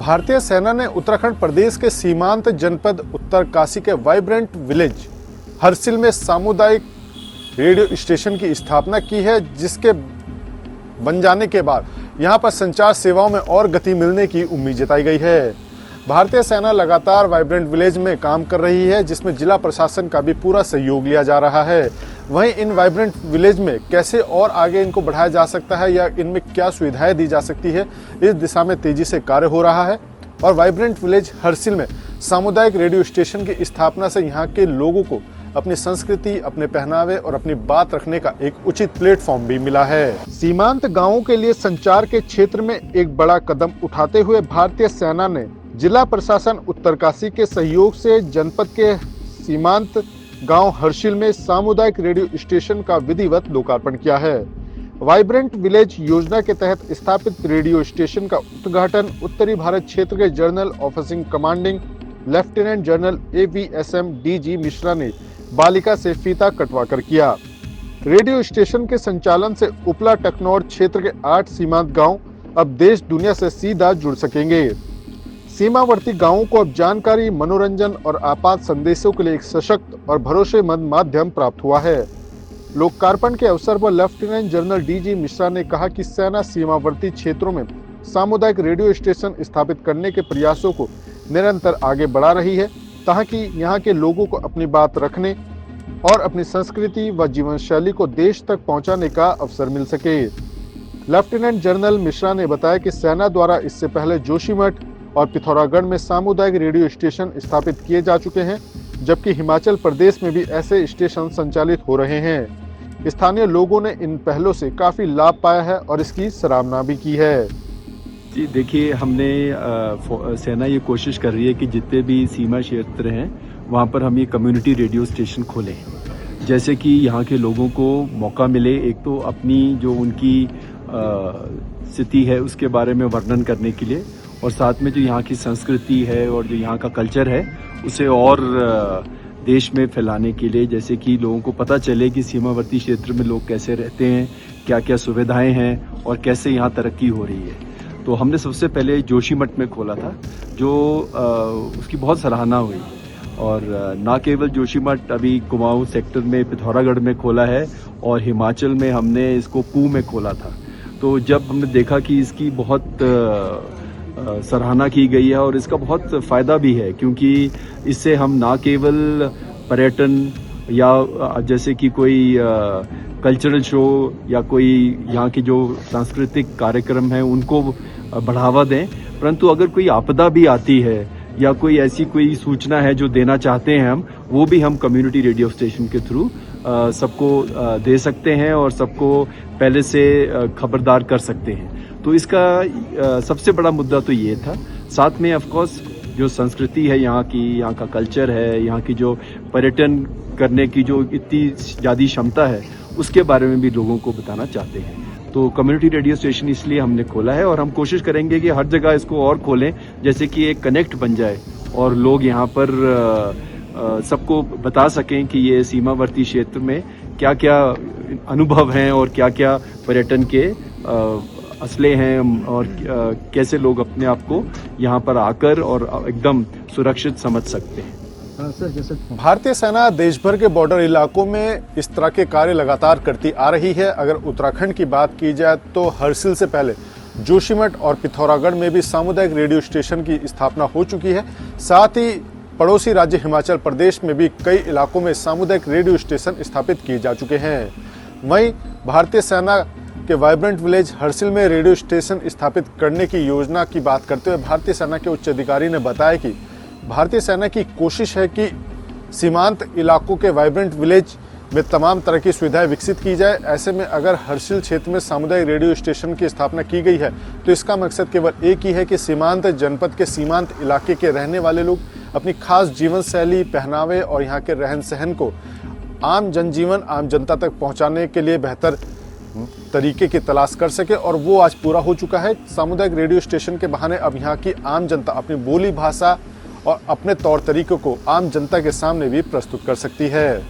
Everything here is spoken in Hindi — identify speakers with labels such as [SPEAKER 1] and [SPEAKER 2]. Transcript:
[SPEAKER 1] भारतीय सेना ने उत्तराखंड प्रदेश के सीमांत जनपद उत्तरकाशी के वाइब्रेंट विलेज हरसिल में सामुदायिक रेडियो स्टेशन की स्थापना की है, जिसके बन जाने के बाद यहां पर संचार सेवाओं में और गति मिलने की उम्मीद जताई गई है। भारतीय सेना लगातार वाइब्रेंट विलेज में काम कर रही है, जिसमें जिला प्रशासन का भी पूरा सहयोग लिया जा रहा है। वहीं इन वाइब्रेंट विलेज में कैसे और आगे इनको बढ़ाया जा सकता है या इनमें क्या सुविधाएं दी जा सकती है, इस दिशा में तेजी से कार्य हो रहा है। और वाइब्रेंट विलेज हरसिल में सामुदायिक रेडियो स्टेशन की स्थापना से यहाँ के लोगों को अपनी संस्कृति, अपने पहनावे और अपनी बात रखने का एक उचित प्लेटफॉर्म भी मिला है। सीमांत गांवों के लिए संचार के क्षेत्र में एक बड़ा कदम उठाते हुए भारतीय सेना ने जिला प्रशासन उत्तरकाशी के सहयोग से जनपद के सीमांत गांव हरसिल में सामुदायिक रेडियो स्टेशन का विधिवत लोकार्पण किया है। वाइब्रेंट विलेज योजना के तहत स्थापित रेडियो स्टेशन का उद्घाटन उत्तरी भारत क्षेत्र के general officer commanding lieutenant general AVSM DG Mishra ने बालिका से फीता कटवाकर किया। रेडियो स्टेशन के संचालन से उपला टकनौर क्षेत्र के 8 सीमांत गांव अब देश दुनिया से सीधा जुड़ सकेंगे। सीमावर्ती गांवों को अब जानकारी, मनोरंजन और आपात संदेशों के लिए एक सशक्त और भरोसेमंद माध्यम प्राप्त हुआ है। लोकार्पण के अवसर पर लेफ्टिनेंट जनरल DG मिश्रा ने कहा कि सेना सीमावर्ती क्षेत्रों में सामुदायिक रेडियो स्टेशन स्थापित करने के प्रयासों को निरंतर आगे बढ़ा रही है, ताकि यहाँ के लोगों को अपनी बात रखने और अपनी संस्कृति व जीवन शैली को देश तक पहुँचाने का अवसर मिल सके। लेफ्टिनेंट जनरल मिश्रा ने बताया कि सेना द्वारा इससे पहले जोशीमठ और पिथौरागढ़ में सामुदायिक रेडियो स्टेशन स्थापित किए जा चुके हैं, जबकि हिमाचल प्रदेश में भी ऐसे स्टेशन संचालित हो रहे हैं। स्थानीय लोगों ने इन पहलों से काफी लाभ पाया है और इसकी सराहना भी की है।
[SPEAKER 2] जी देखिए, हमने सेना ये कोशिश कर रही है कि जितने भी सीमा क्षेत्र हैं वहाँ पर हम ये कम्युनिटी रेडियो स्टेशन खोलें, जैसे कि यहाँ के लोगों को मौका मिले एक तो अपनी जो उनकी स्थिति है उसके बारे में वर्णन करने के लिए, और साथ में जो यहाँ की संस्कृति है और जो यहाँ का कल्चर है उसे और देश में फैलाने के लिए, जैसे कि लोगों को पता चले कि सीमावर्ती क्षेत्र में लोग कैसे रहते हैं, क्या क्या सुविधाएं हैं और कैसे यहाँ तरक्की हो रही है। तो हमने सबसे पहले जोशीमठ में खोला था, जो उसकी बहुत सराहना हुई। और ना केवल जोशीमठ, अभी कुमाऊं सेक्टर में पिथौरागढ़ में खोला है और हिमाचल में हमने इसको कू में खोला था। तो जब हमने देखा कि इसकी बहुत सराहना की गई है और इसका बहुत फ़ायदा भी है, क्योंकि इससे हम ना केवल पर्यटन या जैसे कि कोई कल्चरल शो या कोई यहाँ की जो सांस्कृतिक कार्यक्रम हैं उनको बढ़ावा दें, परंतु अगर कोई आपदा भी आती है या कोई ऐसी कोई सूचना है जो देना चाहते हैं हम, वो भी हम कम्युनिटी रेडियो स्टेशन के थ्रू सबको दे सकते हैं और सबको पहले से खबरदार कर सकते हैं। तो इसका सबसे बड़ा मुद्दा तो ये था। साथ में ऑफ कोर्स जो संस्कृति है यहाँ की, यहाँ का कल्चर है, यहाँ की जो पर्यटन करने की जो इतनी ज़्यादा क्षमता है, उसके बारे में भी लोगों को बताना चाहते हैं। तो कम्युनिटी रेडियो स्टेशन इसलिए हमने खोला है और हम कोशिश करेंगे कि हर जगह इसको और खोलें, जैसे कि एक कनेक्ट बन जाए और लोग यहाँ पर सबको बता सकें कि ये सीमावर्ती क्षेत्र में क्या क्या अनुभव हैं और क्या क्या पर्यटन के असले हैं और कैसे लोग अपने आप को यहाँ पर आकर और एकदम सुरक्षित समझ सकते हैं।
[SPEAKER 1] भारतीय सेना देश भर के बॉर्डर इलाकों में इस तरह के कार्य लगातार करती आ रही है। अगर उत्तराखंड की बात की जाए तो हरसिल से पहले जोशीमठ और पिथौरागढ़ में भी सामुदायिक रेडियो स्टेशन की स्थापना हो चुकी है। साथ ही पड़ोसी राज्य हिमाचल प्रदेश में भी कई इलाकों में सामुदायिक रेडियो स्टेशन स्थापित किए जा चुके हैं। वहीं भारतीय सेना के वाइब्रेंट विलेज हरसिल में रेडियो स्टेशन स्थापित करने की योजना की बात करते हुए भारतीय सेना के उच्च अधिकारी ने बताया कि भारतीय सेना की कोशिश है कि सीमांत इलाकों के वाइब्रेंट विलेज में तमाम तरह की सुविधाएं विकसित की जाए। ऐसे में अगर हरसिल क्षेत्र में सामुदायिक रेडियो स्टेशन की स्थापना की गई है तो इसका मकसद केवल एक ही है कि सीमांत जनपद के सीमांत इलाके के रहने वाले लोग अपनी खास जीवन शैली, पहनावे और यहाँ के रहन सहन को आम जनजीवन, आम जनता तक पहुँचाने के लिए बेहतर तरीके की तलाश कर सके, और वो आज पूरा हो चुका है। सामुदायिक रेडियो स्टेशन के बहाने अब यहाँ की आम जनता अपनी बोली भाषा और अपने तौर तरीकों को आम जनता के सामने भी प्रस्तुत कर सकती है।